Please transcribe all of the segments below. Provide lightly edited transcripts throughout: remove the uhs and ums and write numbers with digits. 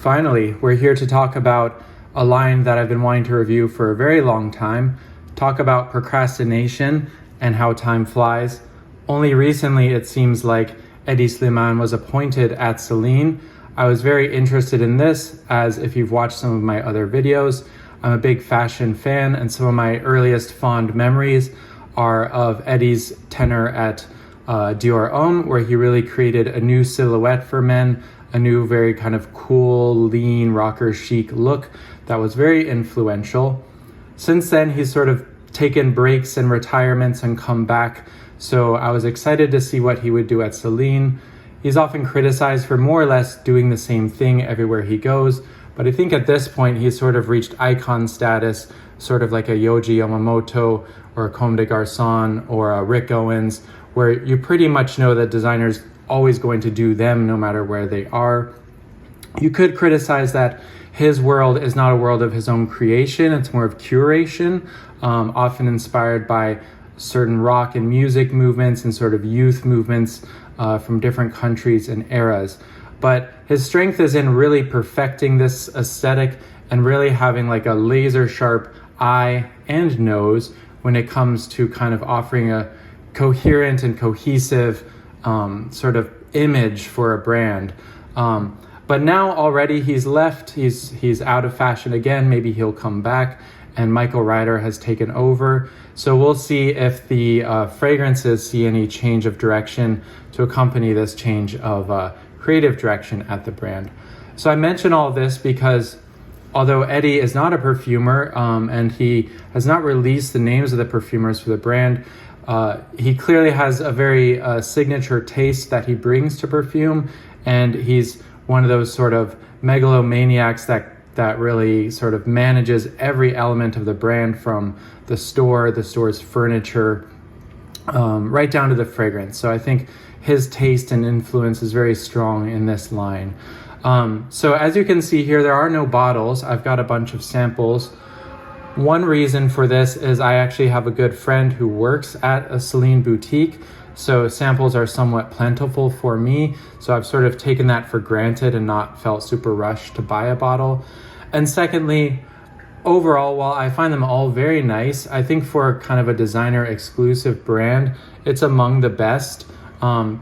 Finally, we're here to talk about a line that I've been wanting to review for a very long time, talk about procrastination and how time flies. Only recently it seems like Eddie Slimane was appointed at Celine. I was very interested in this, as if you've watched some of my other videos, I'm a big fashion fan, and some of my earliest fond memories are of Eddie's tenure at Dior Homme, where he really created a new silhouette for men, a new very kind of cool, lean, rocker chic look that was very influential. Since then, he's sort of taken breaks and retirements and come back, so I was excited to see what he would do at Celine. He's often criticized for more or less doing the same thing everywhere he goes, but I think at this point he's sort of reached icon status, sort of like a Yohji Yamamoto or a Comme des Garçons or a Rick Owens, where you pretty much know that designers always going to do them no matter where they are. You could criticize that his world is not a world of his own creation, it's more of curation, often inspired by certain rock and music movements and sort of youth movements from different countries and eras. But his strength is in really perfecting this aesthetic and really having like a laser sharp eye and nose when it comes to kind of offering a coherent and cohesive sort of image for a brand. But now already he's left, he's out of fashion again, maybe he'll come back, and Michael Ryder has taken over. So we'll see if the fragrances see any change of direction to accompany this change of creative direction at the brand. So I mention all of this because although Eddie is not a perfumer and he has not released the names of the perfumers for the brand, he clearly has a very signature taste that he brings to perfume, and he's one of those sort of megalomaniacs that really sort of manages every element of the brand, from the store's furniture, right down to the fragrance. So I think his taste and influence is very strong in this line. So as you can see here, there are no bottles. I've got a bunch of samples. One reason for this is I actually have a good friend who works at a Celine boutique, so samples are somewhat plentiful for me, so I've sort of taken that for granted and not felt super rushed to buy a bottle. And secondly, overall, while I find them all very nice, I think for kind of a designer exclusive brand, it's among the best.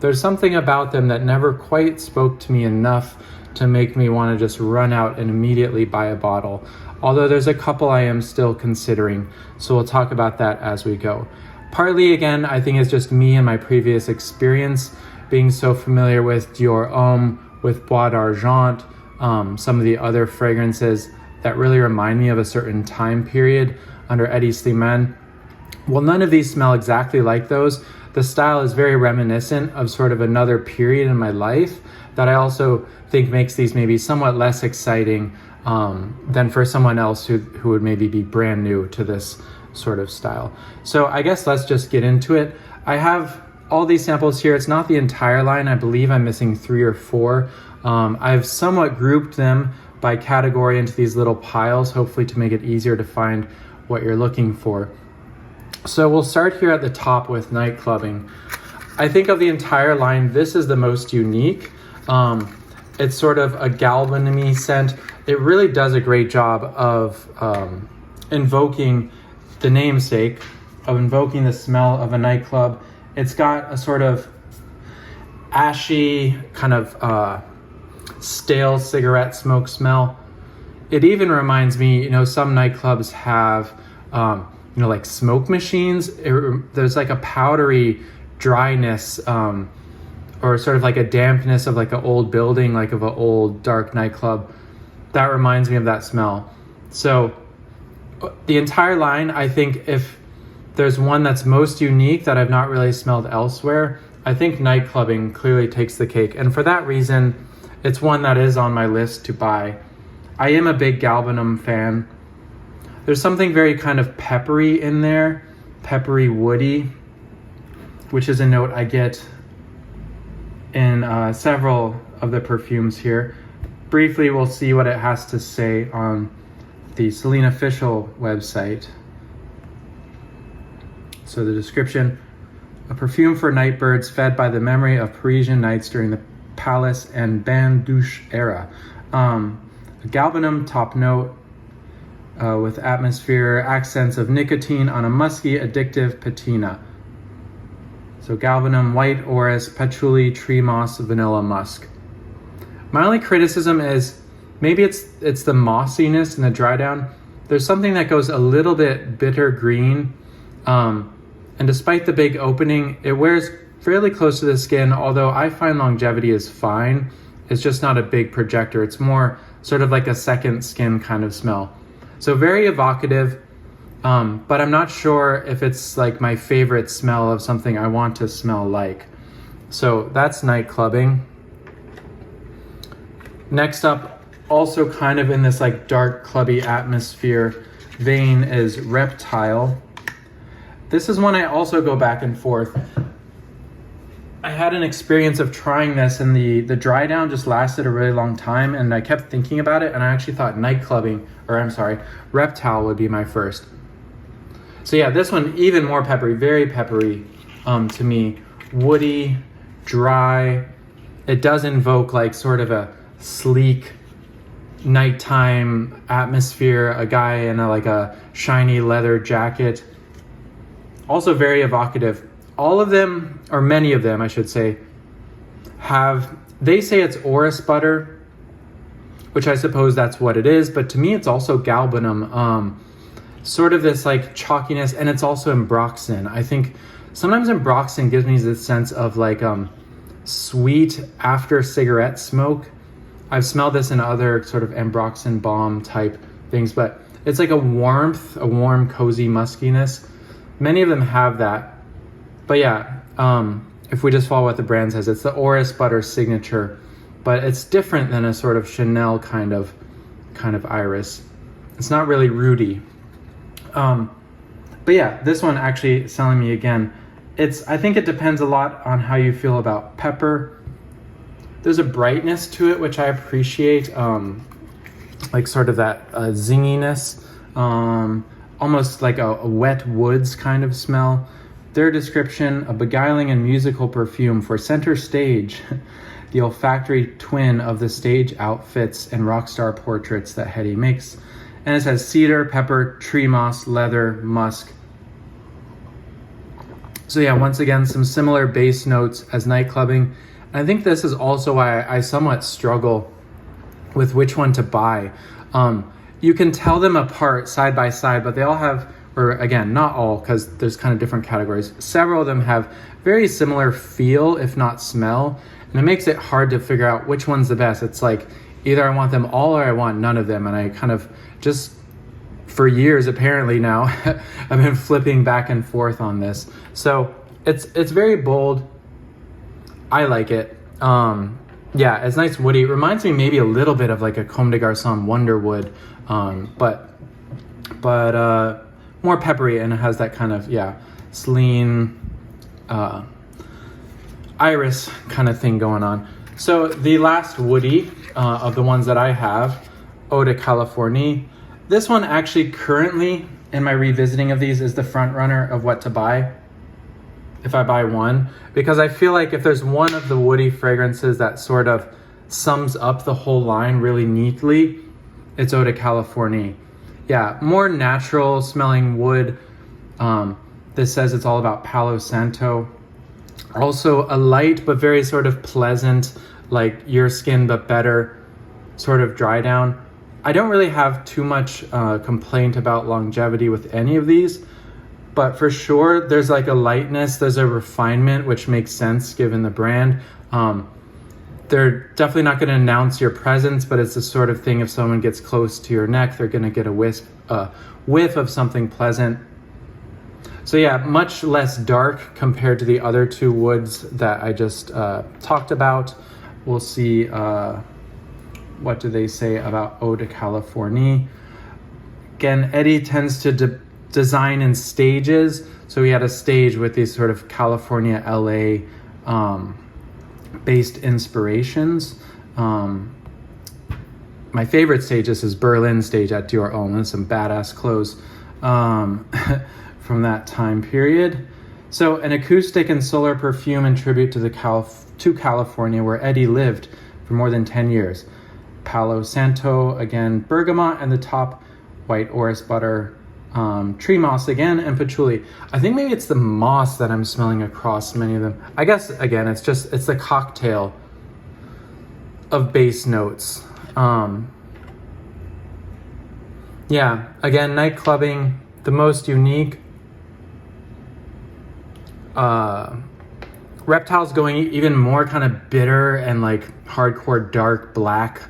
There's something about them that never quite spoke to me enough to make me want to just run out and immediately buy a bottle. Although there's a couple I am still considering, so we'll talk about that as we go. Partly, again, I think it's just me and my previous experience being so familiar with Dior Homme, with Bois d'Argent, some of the other fragrances that really remind me of a certain time period under Eddie Slimane. Well, none of these smell exactly like those. The style is very reminiscent of sort of another period in my life that I also think makes these maybe somewhat less exciting than for someone else who would maybe be brand new to this sort of style. So I guess let's just get into it. I have all these samples here. It's not the entire line. I believe I'm missing 3 or 4. I've somewhat grouped them by category into these little piles, hopefully to make it easier to find what you're looking for. So we'll start here at the top with Nightclubbing. I think of the entire line, this is the most unique. It's sort of a galvanum-y scent. It really does a great job of invoking the namesake, of invoking the smell of a nightclub. It's got a sort of ashy, kind of stale cigarette smoke smell. It even reminds me, some nightclubs have, like smoke machines. There's like a powdery dryness, or sort of like a dampness of like an old building, like of an old dark nightclub. That reminds me of that smell. So the entire line, I think if there's one that's most unique that I've not really smelled elsewhere, I think Nightclubbing clearly takes the cake. And for that reason, it's one that is on my list to buy. I am a big Galbanum fan. There's something very kind of peppery in there, peppery woody, which is a note I get in several of the perfumes here. Briefly, we'll see what it has to say on the Celine official website. So the description: a perfume for nightbirds fed by the memory of Parisian nights during the Palace, and Bain Douche era. Galbanum top note with atmosphere, accents of nicotine on a musky, addictive patina. So galbanum, white orris, patchouli, tree moss, vanilla musk. My only criticism is maybe it's the mossiness and the dry down. There's something that goes a little bit bitter green. And despite the big opening, it wears fairly close to the skin, although I find longevity is fine. It's just not a big projector. It's more sort of like a second skin kind of smell. So very evocative, but I'm not sure if it's like my favorite smell of something I want to smell like. So that's Nightclubbing. Next up, also kind of in this like dark clubby atmosphere vein, is Reptile. This is one I also go back and forth. I had an experience of trying this, and the dry down just lasted a really long time, and I kept thinking about it, and I actually thought Reptile would be my first. So yeah, this one even more peppery, very peppery to me. Woody, dry. It does invoke like sort of a sleek nighttime atmosphere, a guy in a shiny leather jacket. Also very evocative. All of them, or many of them I should say, they say it's orris butter, which I suppose that's what it is, but to me it's also galbanum, sort of this like chalkiness, and it's also ambroxan. I think sometimes ambroxan gives me this sense of like sweet after cigarette smoke. I've smelled this in other sort of ambroxan balm type things, but it's like a warm, cozy muskiness. Many of them have that. But yeah, if we just follow what the brand says, it's the orris butter signature, but it's different than a sort of Chanel kind of iris. It's not really rooty. But yeah, this one actually selling me again. I think it depends a lot on how you feel about pepper. There's a brightness to it, which I appreciate, like sort of that zinginess, almost like a wet woods kind of smell. Their description: a beguiling and musical perfume for center stage, the olfactory twin of the stage outfits and rock star portraits that Hetty makes. And it says cedar, pepper, tree moss, leather, musk. So yeah, once again, some similar bass notes as Nightclubbing. I think this is also why I somewhat struggle with which one to buy. You can tell them apart side by side, but they all have, or again, not all, because there's kind of different categories. Several of them have very similar feel, if not smell, and it makes it hard to figure out which one's the best. It's like either I want them all or I want none of them, and I kind of just, for years apparently now, I've been flipping back and forth on this. So it's very bold. I like it. Yeah, it's nice woody. It reminds me maybe a little bit of like a Comme des Garçons Wonderwood, but more peppery, and it has that kind of, Celine, iris kind of thing going on. So the last woody of the ones that I have, Eau de Californie. This one actually currently in my revisiting of these is the front runner of what to buy if I buy one, because I feel like if there's one of the woody fragrances that sort of sums up the whole line really neatly, it's Eau de Californie. Yeah, more natural smelling wood. This says it's all about Palo Santo. Also a light but very sort of pleasant, like your skin but better sort of dry down. I don't really have too much complaint about longevity with any of these, but for sure there's like a lightness, there's a refinement, which makes sense given the brand. They're definitely not going to announce your presence, but it's the sort of thing if someone gets close to your neck, they're going to get a whiff of something pleasant. So yeah, much less dark compared to the other two woods that I just talked about. We'll see what do they say about Eau de Californie. Again, Eddie tends to design in stages. So we had a stage with these sort of California, LA based inspirations. My favorite stage, this is Berlin stage at Dior Homme, some badass clothes from that time period. So an acoustic and solar perfume in tribute to to California, where Eddie lived for more than 10 years. Palo Santo, again, bergamot, and the top white orris butter, tree moss again, and patchouli. I think maybe it's the moss that I'm smelling across many of them. I guess, again, it's the cocktail of base notes. Yeah, again, Nightclubbing, the most unique. Reptile's going even more kind of bitter and like hardcore dark black.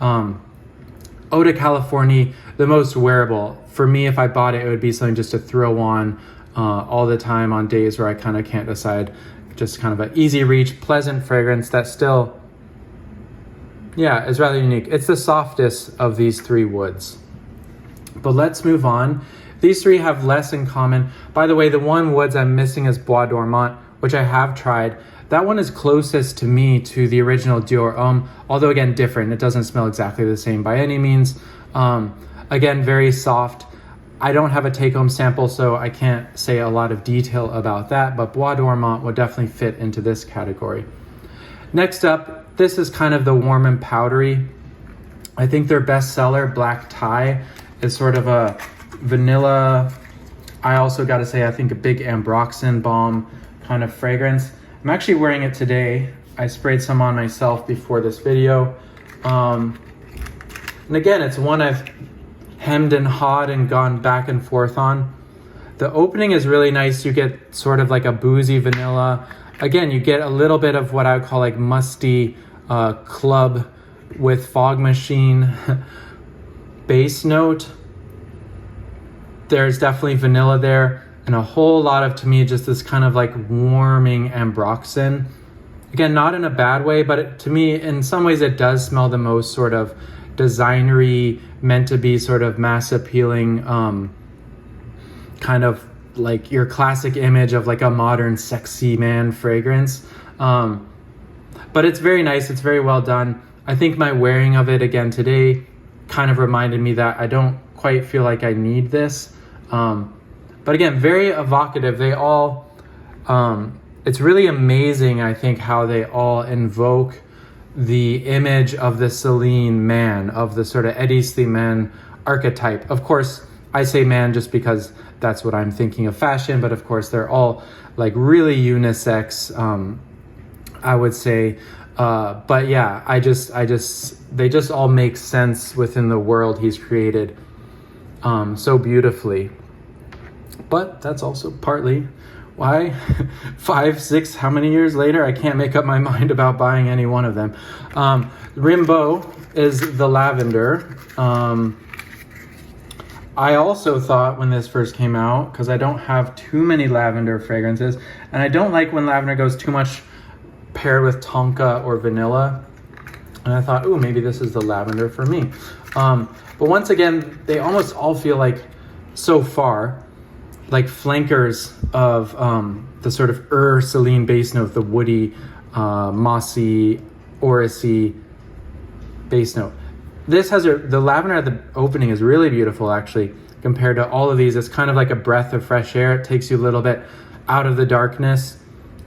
Eau de California, the most wearable. For me, if I bought it, it would be something just to throw on all the time on days where I kind of can't decide. Just kind of an easy reach, pleasant fragrance that still, yeah, is rather unique. It's the softest of these three woods. But let's move on. These three have less in common. By the way, the one woods I'm missing is Bois Dormant, which I have tried. That one is closest to me to the original Dior Homme, although again, different. It doesn't smell exactly the same by any means. Again, very soft. I don't have a take-home sample, so I can't say a lot of detail about that, but Bois Dormant would definitely fit into this category. Next up, this is kind of the warm and powdery. I think their best seller, Black Tie, is sort of a vanilla. I also got to say, I think a big ambroxan balm kind of fragrance. I'm actually wearing it today. I sprayed some on myself before this video. And again, it's one I've hemmed and hawed and gone back and forth on. The opening is really nice. You get sort of like a boozy vanilla. Again, you get a little bit of what I would call like musty club with fog machine base note. There's definitely vanilla there, and a whole lot of, to me, just this kind of like warming ambroxan. Again, not in a bad way, but to me, in some ways, it does smell the most sort of designery, meant to be sort of mass appealing, kind of like your classic image of like a modern sexy man fragrance. But it's very nice. It's very well done. I think my wearing of it again today kind of reminded me that I don't quite feel like I need this. But again, very evocative. They all, it's really amazing, I think, how they all invoke the image of the Celine man, of the sort of Eddie Slimane archetype. Of course, I say man just because that's what I'm thinking of fashion, but of course they're all like really unisex, I would say. But yeah, they just all make sense within the world he's created so beautifully. But that's also partly why 5, 6, how many years later, I can't make up my mind about buying any one of them. Rimbaud is the lavender. I also thought when this first came out, because I don't have too many lavender fragrances, and I don't like when lavender goes too much paired with tonka or vanilla. And I thought, ooh, maybe this is the lavender for me. But once again, they almost all feel like, so far, like flankers of the sort of Celine base note, the woody, mossy, orrisy base note. This has the lavender at the opening is really beautiful, actually, compared to all of these. It's kind of like a breath of fresh air. It takes you a little bit out of the darkness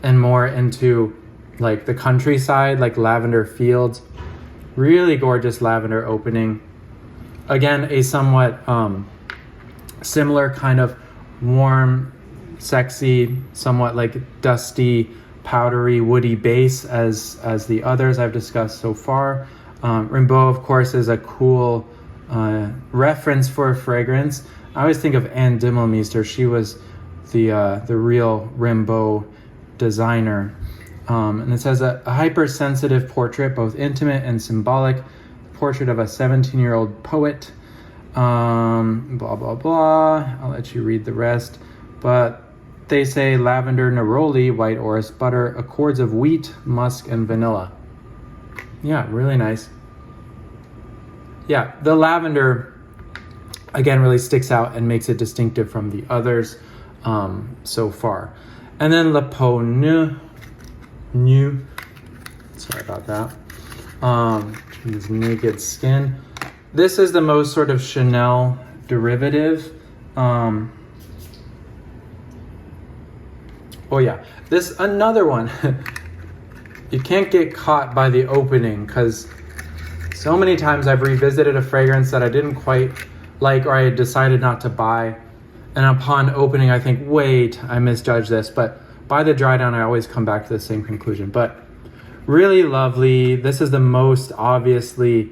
and more into like the countryside, like lavender fields. Really gorgeous lavender opening. Again, a somewhat similar kind of warm, sexy, somewhat like dusty, powdery, woody base as the others I've discussed so far. Rimbaud, of course, is a cool reference for a fragrance. I always think of Anne Dimmelmeister. She was the real Rimbaud designer. And it says a hypersensitive portrait, both intimate and symbolic. Portrait of a 17-year-old poet. Blah, blah, blah. I'll let you read the rest. But they say lavender, neroli, white orris butter, accords of wheat, musk, and vanilla. Yeah, really nice. Yeah, the lavender, again, really sticks out and makes it distinctive from the others so far. And then Le Peau Nue. Sorry about that. His naked skin. This is the most sort of Chanel derivative. Oh yeah, this another one. You can't get caught by the opening, because so many times I've revisited a fragrance that I didn't quite like, or I had decided not to buy, and upon opening I think, wait, I misjudged this, but by the dry down I always come back to the same conclusion. But really lovely. This is the most obviously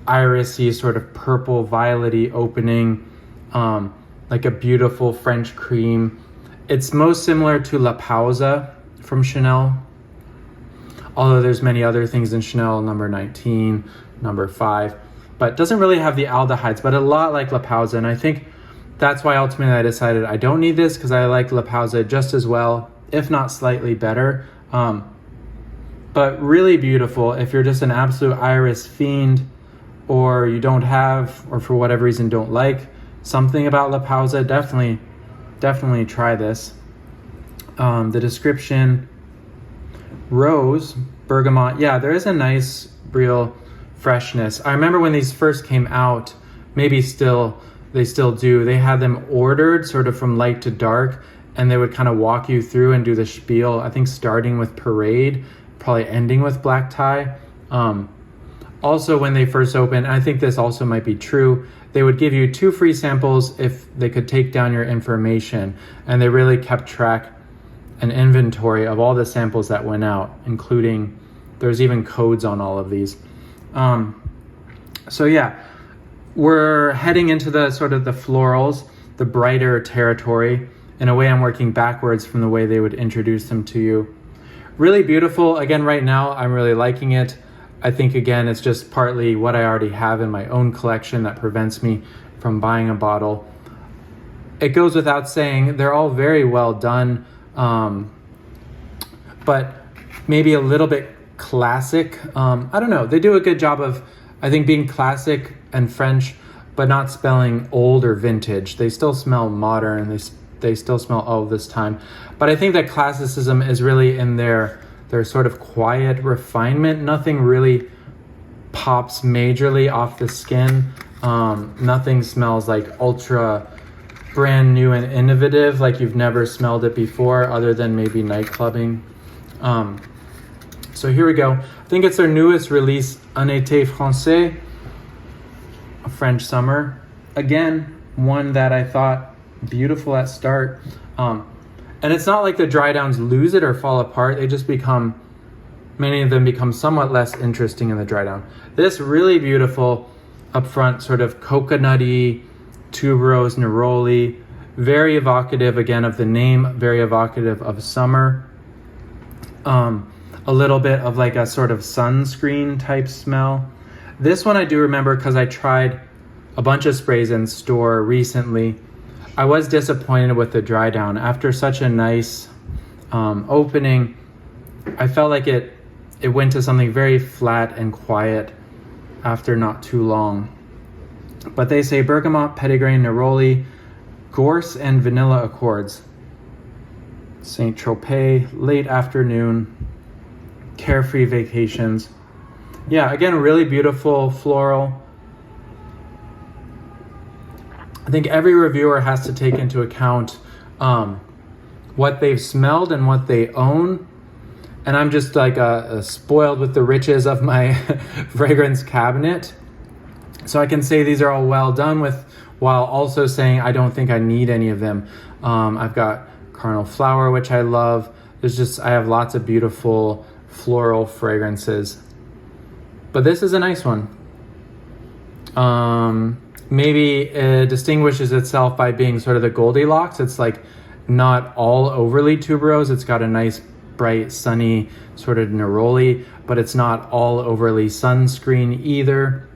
irisy, sort of purple violety opening, like a beautiful French cream. It's most similar to La Pausa from Chanel, although there's many other things in Chanel, number 19, number 5, but doesn't really have the aldehydes, but a lot like La Pausa. And I think that's why ultimately I decided I don't need this, because I like La Pausa just as well, if not slightly better. But really beautiful. If you're just an absolute iris fiend, or you don't have, or for whatever reason don't like something about La Pausa, definitely try this. The description: rose, bergamot. Yeah, there is a nice real freshness. I remember when these first came out, maybe they still do, they had them ordered sort of from light to dark, and they would kind of walk you through and do the spiel, I think starting with Parade, probably ending with Black Tie. Also, when they first opened, I think this also might be true, they would give you 2 free samples if they could take down your information, and they really kept track, an inventory of all the samples that went out, including, there's even codes on all of these. So yeah, we're heading into the sort of the florals, the brighter territory. In a way, I'm working backwards from the way they would introduce them to you. Really beautiful. Again, right now, I'm really liking it. I think, again, it's just partly what I already have in my own collection that prevents me from buying a bottle. It goes without saying, they're all very well done, but maybe a little bit classic. I don't know. They do a good job of, I think, being classic and French, but not smelling old or vintage. They still smell modern. They still smell, oh, this time. But I think that classicism is really in their sort of quiet refinement. Nothing really pops majorly off the skin. Nothing smells like ultra brand new and innovative, like you've never smelled it before, other than maybe Nightclubbing. So here we go. I think it's their newest release, Un été Francais, a French summer. Again, one that I thought beautiful at start. And it's not like the dry downs lose it or fall apart. They just become, many of them become somewhat less interesting in the dry down. This really beautiful up front, sort of coconutty, tuberose, neroli, very evocative again of the name, very evocative of summer. A little bit of like a sort of sunscreen type smell. This one I do remember because I tried a bunch of sprays in store recently. I was disappointed with the dry down. After such a nice opening, I felt like it went to something very flat and quiet after not too long. But they say bergamot, petitgrain, neroli, gorse, and vanilla accords. Saint Tropez, late afternoon, carefree vacations. Yeah, again, really beautiful floral. I think every reviewer has to take into account what they've smelled and what they own. And I'm just like spoiled with the riches of my fragrance cabinet. So I can say these are all well done with, while also saying I don't think I need any of them. I've got Carnal Flower, which I love. I have lots of beautiful floral fragrances. But this is a nice one. Maybe it distinguishes itself by being sort of the Goldilocks. It's like not all overly tuberose. It's got a nice bright sunny sort of neroli, but it's not all overly sunscreen either.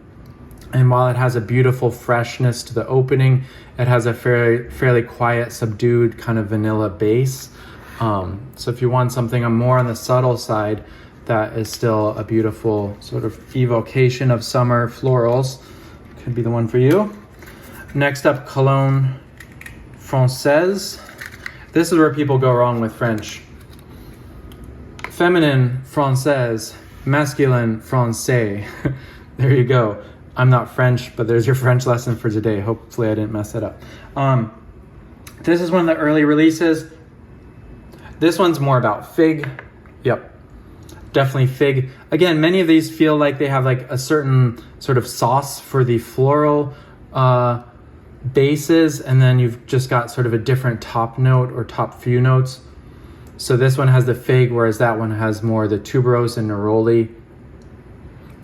And while it has a beautiful freshness to the opening, it has a fairly quiet, subdued kind of vanilla base. So if you want something more on the subtle side, that is still a beautiful sort of evocation of summer florals, could be the one for you. Next up, Cologne Francais. This is where people go wrong with French. Feminine, Française. Masculine, Francais. There you go. I'm not French, but there's your French lesson for today. Hopefully I didn't mess it up. This is one of the early releases. This one's more about fig. Yep, definitely fig. Again, many of these feel like they have like a certain sort of sauce for the floral bases, and then you've just got sort of a different top note or top few notes. So this one has the fig, whereas that one has more the tuberose and neroli.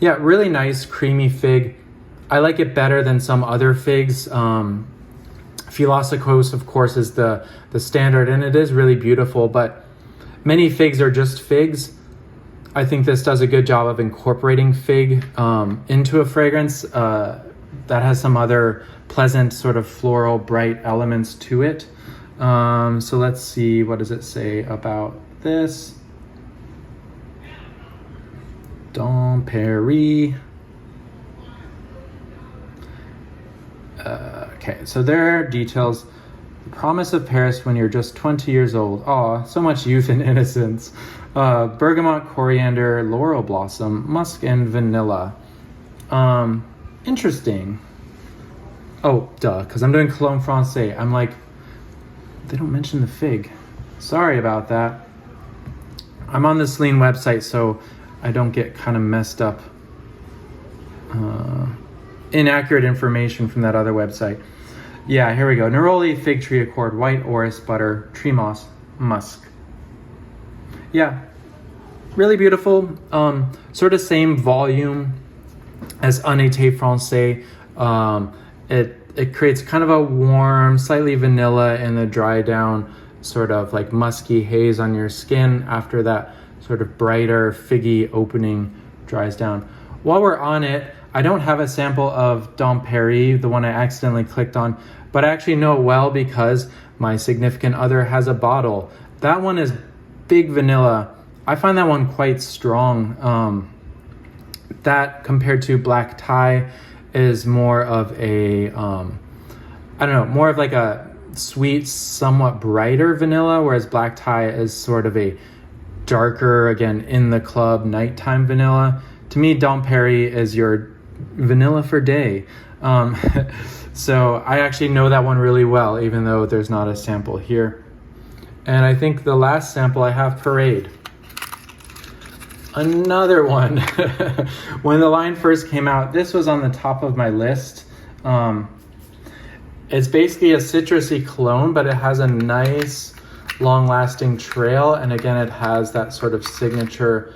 Yeah, really nice creamy fig. I like it better than some other figs. Philosopos, of course, is the standard, and it is really beautiful, but many figs are just figs. I think this does a good job of incorporating fig into a fragrance that has some other pleasant sort of floral, bright elements to it. So let's see, what does it say about this? Dom Perignon. Okay, so there are details. The promise of Paris when you're just 20 years old. Aw, so much youth and innocence. Bergamot, coriander, laurel blossom, musk, and vanilla. Interesting. Oh, duh, because I'm doing Cologne Francais. I'm like, they don't mention the fig. Sorry about that. I'm on the Celine website, so I don't get kind of messed up. Inaccurate information from that other website. Yeah, here we go. Neroli, fig tree accord, white orris, butter, tree moss, musk. Yeah, really beautiful. Sort of same volume as Un Été Francais. It creates kind of a warm, slightly vanilla in the dry down, sort of like musky haze on your skin after that sort of brighter figgy opening dries down. While we're on it, I don't have a sample of Dom Perignon, the one I accidentally clicked on, but I actually know it well because my significant other has a bottle. That one is big vanilla. I find that one quite strong. That compared to Black Tie is more of a, I don't know, more of like a sweet, somewhat brighter vanilla, whereas Black Tie is sort of a darker, again, in the club, nighttime vanilla. To me, Dom Perignon is your vanilla for day. So I actually know that one really well, even though there's not a sample here. And I think the last sample I have, Parade. Another one. When the line first came out, this was on the top of my list. It's basically a citrusy cologne, but it has a nice long-lasting trail, and again it has that sort of signature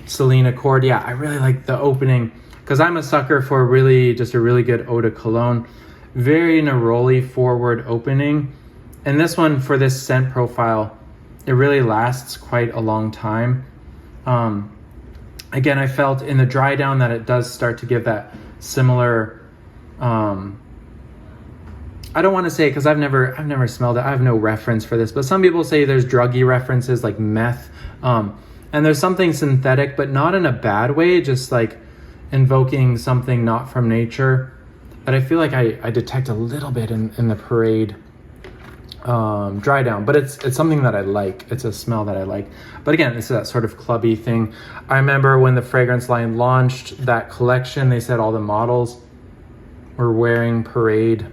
Celine accord. Yeah, I really like the opening because I'm a sucker for really just a really good eau de cologne. Very neroli forward opening, and this one for this scent profile, it really lasts quite a long time. Again, I felt in the dry down that it does start to give that similar, I don't want to say, because I've never smelled it, I have no reference for this, but some people say there's druggy references like meth, and there's something synthetic, but not in a bad way, just like invoking something not from nature. But I feel like I detect a little bit in the Parade dry down, but it's something that I like. It's a smell that I like. But again, it's that sort of clubby thing. I remember when the fragrance line launched that collection, they said all the models were wearing Parade.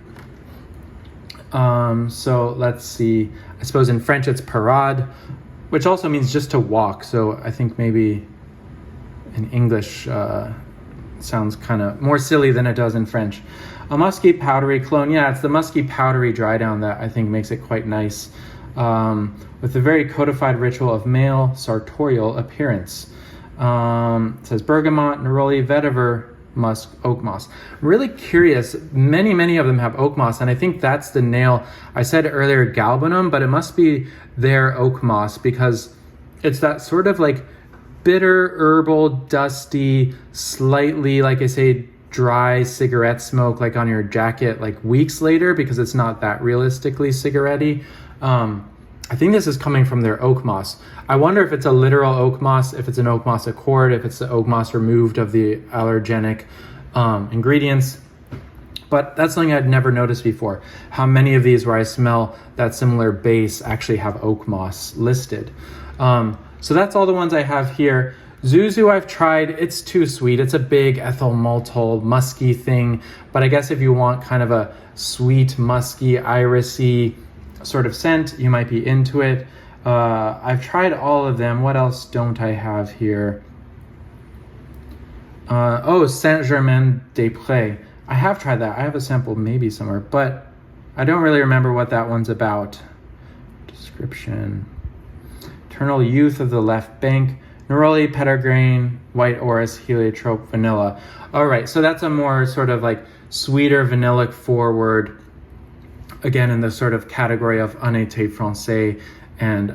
So let's see. I suppose in French it's parade, which also means just to walk. So I think maybe in English sounds kind of more silly than it does in French. A musky powdery cologne. Yeah, it's the musky powdery dry down that I think makes it quite nice, with a very codified ritual of male sartorial appearance. It says bergamot, neroli, vetiver, musk, oak moss. I'm really curious. Many of them have oak moss, and I think that's the nail. I said earlier galbanum, but it must be their oak moss because it's that sort of like bitter, herbal, dusty, slightly, like I say, dry cigarette smoke, like on your jacket, like weeks later, because it's not that realistically cigarette-y. I think this is coming from their oak moss. I wonder if it's a literal oak moss, if it's an oak moss accord, if it's the oak moss removed of the allergenic ingredients. But that's something I'd never noticed before. How many of these where I smell that similar base actually have oak moss listed. So that's all the ones I have here. Zuzu I've tried, it's too sweet. It's a big ethyl maltol musky thing, but I guess if you want kind of a sweet, musky, irisy sort of scent, you might be into it. I've tried all of them. What else don't I have here? Saint-Germain-des-Prés. I have tried that. I have a sample maybe somewhere, but I don't really remember what that one's about. Description. Eternal youth of the left bank. Neroli, Petitgrain, White Orris, Heliotrope, Vanilla. All right, so that's a more sort of like sweeter, vanillic forward. Again, in the sort of category of Honnêteté Francais and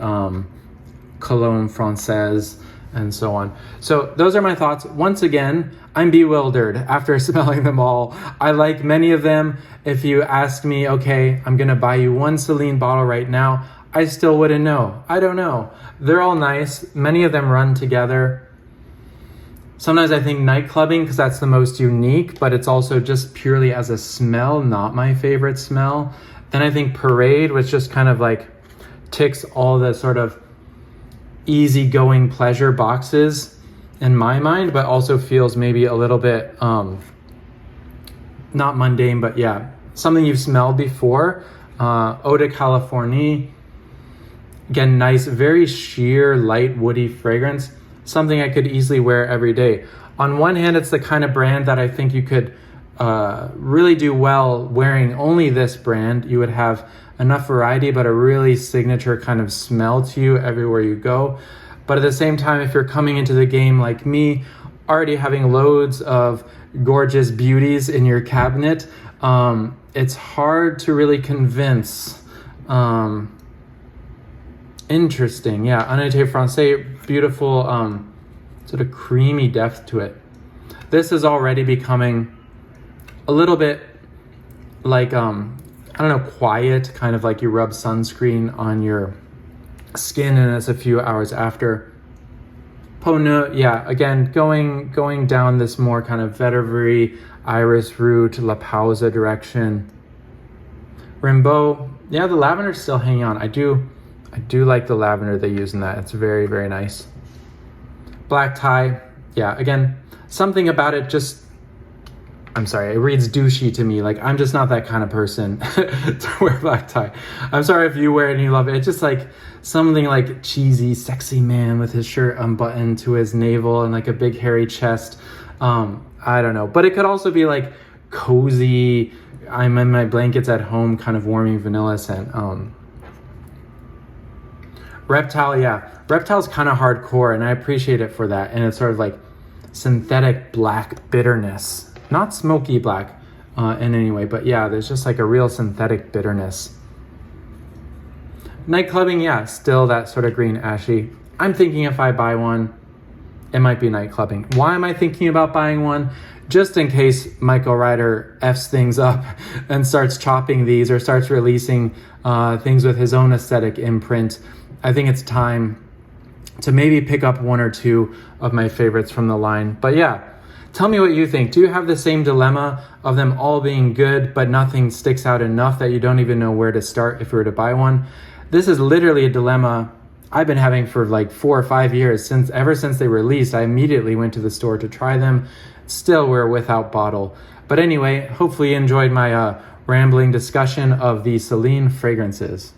Cologne Francais and so on. So those are my thoughts. Once again, I'm bewildered after smelling them all. I like many of them. If you asked me, okay, I'm gonna buy you one Celine bottle right now, I still wouldn't know. I don't know. They're all nice. Many of them run together. Sometimes I think Nightclubbing, because that's the most unique, but it's also just purely as a smell, not my favorite smell. Then I think Parade, which just kind of like ticks all the sort of easygoing pleasure boxes in my mind, but also feels maybe a little bit, not mundane, but yeah, something you've smelled before. Eau de Californie, again, nice, very sheer, light, woody fragrance. Something I could easily wear every day. On one hand, it's the kind of brand that I think you could really do well wearing only this brand. You would have enough variety, but a really signature kind of smell to you everywhere you go. But at the same time, if you're coming into the game like me, already having loads of gorgeous beauties in your cabinet, it's hard to really convince. Interesting, yeah. Honnêteté Francais, beautiful, sort of creamy depth to it. This is already becoming a little bit like, I don't know, quiet, kind of like you rub sunscreen on your skin and it's a few hours after. Peau Neuve, yeah, again, going down this more kind of vetiver, iris root, La Pausa direction. Rimbaud, yeah, the lavender's still hanging on. I do like the lavender they use in that. It's very, very nice. Black tie, yeah, again, something about it just, I'm sorry, it reads douchey to me. Like, I'm just not that kind of person to wear black tie. I'm sorry if you wear it and you love it. It's just like something like cheesy, sexy man with his shirt unbuttoned to his navel and like a big hairy chest. I don't know. But it could also be like cozy, I'm in my blankets at home, kind of warming vanilla scent. Reptile, yeah. Reptile's kind of hardcore and I appreciate it for that. And it's sort of like synthetic black bitterness. Not smoky black in any way, but yeah, there's just like a real synthetic bitterness. Nightclubbing, yeah, still that sort of green ashy. I'm thinking if I buy one, it might be Nightclubbing. Why am I thinking about buying one? Just in case Michael Ryder F's things up and starts chopping these or starts releasing things with his own aesthetic imprint. I think it's time to maybe pick up one or two of my favorites from the line. But yeah, tell me what you think. Do you have the same dilemma of them all being good, but nothing sticks out enough that you don't even know where to start if you were to buy one? This is literally a dilemma I've been having for like 4 or 5 years. Ever since they released, I immediately went to the store to try them. Still, we're without bottle. But anyway, hopefully you enjoyed my rambling discussion of the Celine fragrances.